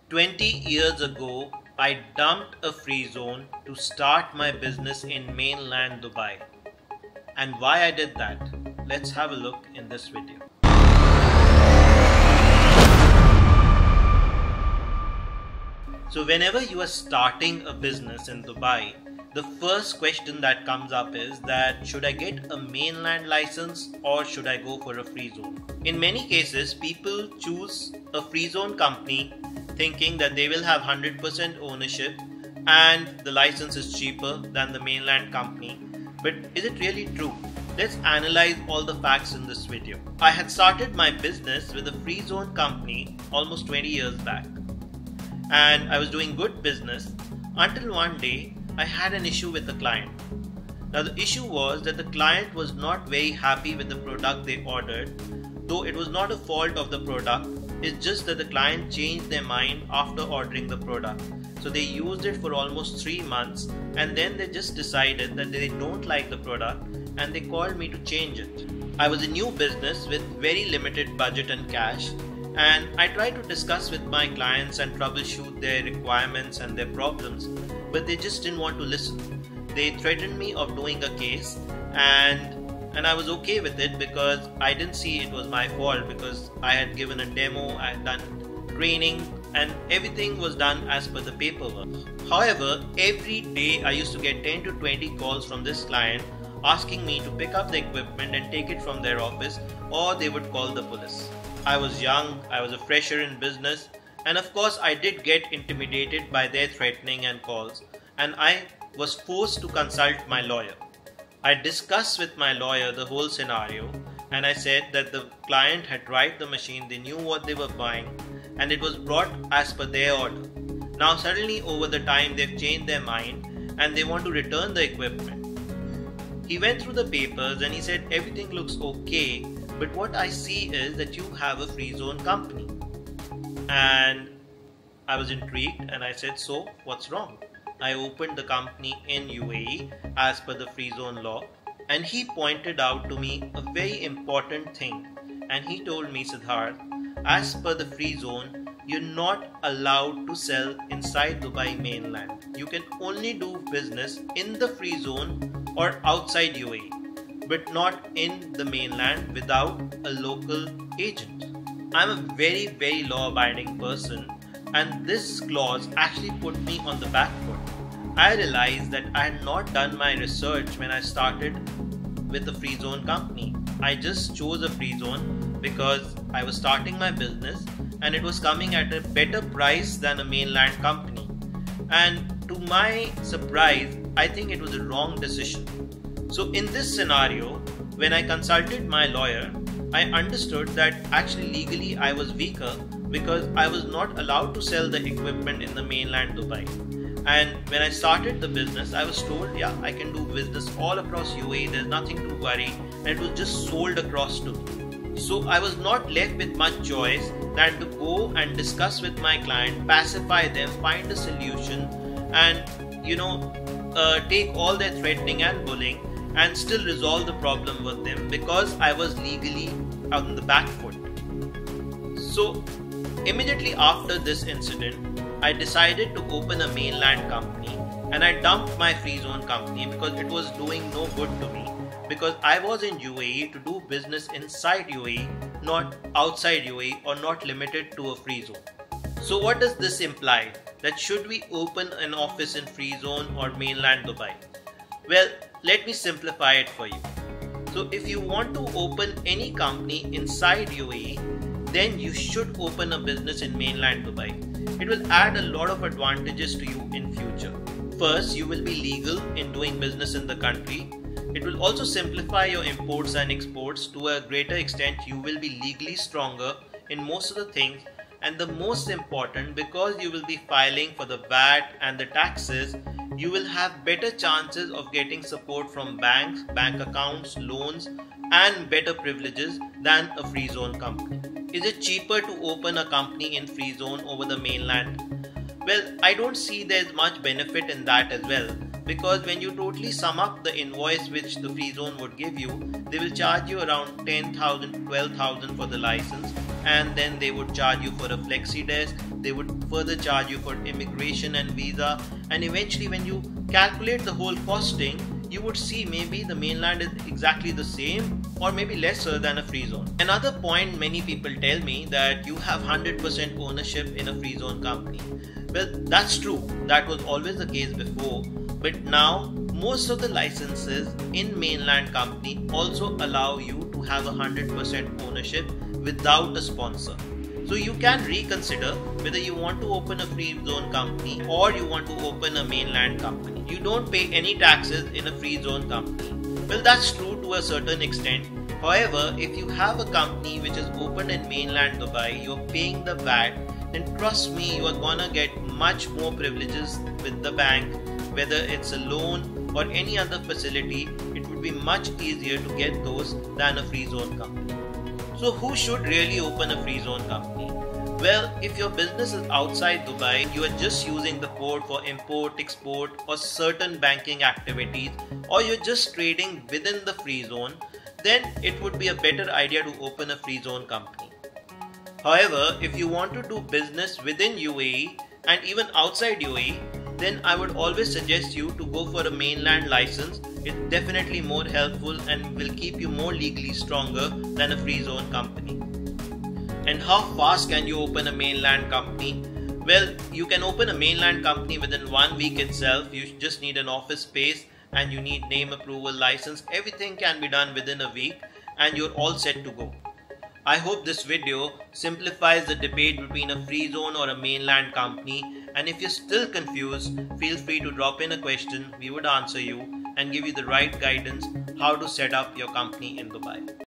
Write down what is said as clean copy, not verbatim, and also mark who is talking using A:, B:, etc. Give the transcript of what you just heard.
A: 20 years ago, I dumped a free zone to start my business in mainland Dubai. And why I did that, let's have a look in this video. So whenever you are starting a business in Dubai, the first question that comes up is that should I get a mainland license or should I go for a free zone? In many cases, people choose a free zone company thinking that they will have 100% ownership and the license is cheaper than the mainland company. But is it really true? Let's analyze all the facts in this video. I had started my business with a free zone company almost 20 years back. And I was doing good business until one day I had an issue with the client. Now the issue was that the client was not very happy with the product they ordered, though it was not a fault of the product. It's just that the client changed their mind after ordering the product. So they used it for almost 3 months and then they just decided that they don't like the product and they called me to change it. I was a new business with very limited budget and cash, and I tried to discuss with my clients and troubleshoot their requirements and their problems, but they just didn't want to listen. They threatened me of doing a case and I was okay with it because I didn't see it was my fault because I had given a demo, I had done training and everything was done as per the paperwork. However, every day I used to get 10 to 20 calls from this client asking me to pick up the equipment and take it from their office or they would call the police. I was young, I was a fresher in business, and of course I did get intimidated by their threatening and calls, and I was forced to consult my lawyer. I discussed with my lawyer the whole scenario and I said that the client had tried the machine, they knew what they were buying and it was brought as per their order. Now suddenly over the time they've changed their mind and they want to return the equipment. He went through the papers and he said everything looks okay, but what I see is that you have a free zone company. And I was intrigued and I said, so what's wrong? I opened the company in UAE as per the free zone law, and he pointed out to me a very important thing, and he told me, Siddharth, as per the free zone, you're not allowed to sell inside Dubai mainland. You can only do business in the free zone or outside UAE, but not in the mainland without a local agent. I'm a very law-abiding person, and this clause actually put me on the back foot. I realized that I had not done my research when I started with a free zone company. I just chose a free zone because I was starting my business and it was coming at a better price than a mainland company. And to my surprise, I think it was a wrong decision. So in this scenario, when I consulted my lawyer, I understood that actually legally I was weaker because I was not allowed to sell the equipment in the mainland Dubai. And when I started the business, I was told, yeah, I can do business all across UAE, there's nothing to worry, and it was just sold across to me. So I was not left with much choice than to go and discuss with my client, pacify them, find a solution, and take all their threatening and bullying and still resolve the problem with them because I was legally on the back foot. So immediately after this incident, I decided to open a mainland company and I dumped my free zone company because it was doing no good to me, because I was in UAE to do business inside UAE, not outside UAE or not limited to a free zone. So what does this imply? That should we open an office in free zone or mainland Dubai? Well, let me simplify it for you. So if you want to open any company inside UAE, then you should open a business in mainland Dubai. It will add a lot of advantages to you in future. First, you will be legal in doing business in the country. It will also simplify your imports and exports. To a greater extent, you will be legally stronger in most of the things. And the most important, because you will be filing for the VAT and the taxes, you will have better chances of getting support from banks, bank accounts, loans, and better privileges than a free zone company. Is it cheaper to open a company in free zone over the mainland? Well, I don't see there's much benefit in that as well, because when you totally sum up the invoice which the free zone would give you, they will charge you around 10,000, 12,000 for the license, and then they would charge you for a flexi desk, they would further charge you for immigration and visa, and eventually when you calculate the whole costing, you would see maybe the mainland is exactly the same or maybe lesser than a free zone. Another point, many people tell me that you have 100% ownership in a free zone company. Well, that's true. That was always the case before, but now most of the licenses in mainland company also allow you to have 100% ownership without a sponsor. So you can reconsider whether you want to open a free zone company or you want to open a mainland company. You don't pay any taxes in a free zone company. Well, that's true to a certain extent. However, if you have a company which is opened in mainland Dubai, you're paying the VAT, then trust me, you are gonna get much more privileges with the bank, whether it's a loan or any other facility. It would be much easier to get those than a free zone company. So who should really open a free zone company? Well, if your business is outside Dubai, you are just using the port for import, export or certain banking activities, or you're just trading within the free zone, then it would be a better idea to open a free zone company. However, if you want to do business within UAE and even outside UAE, then I would always suggest you to go for a mainland license. It's definitely more helpful and will keep you more legally stronger than a free zone company. And how fast can you open a mainland company? Well, you can open a mainland company within 1 week itself. You just need an office space and you need name approval, license. Everything can be done within a week and you're all set to go. I hope this video simplifies the debate between a free zone or a mainland company, and if you're still confused, feel free to drop in a question. We would answer you and give you the right guidance how to set up your company in Dubai.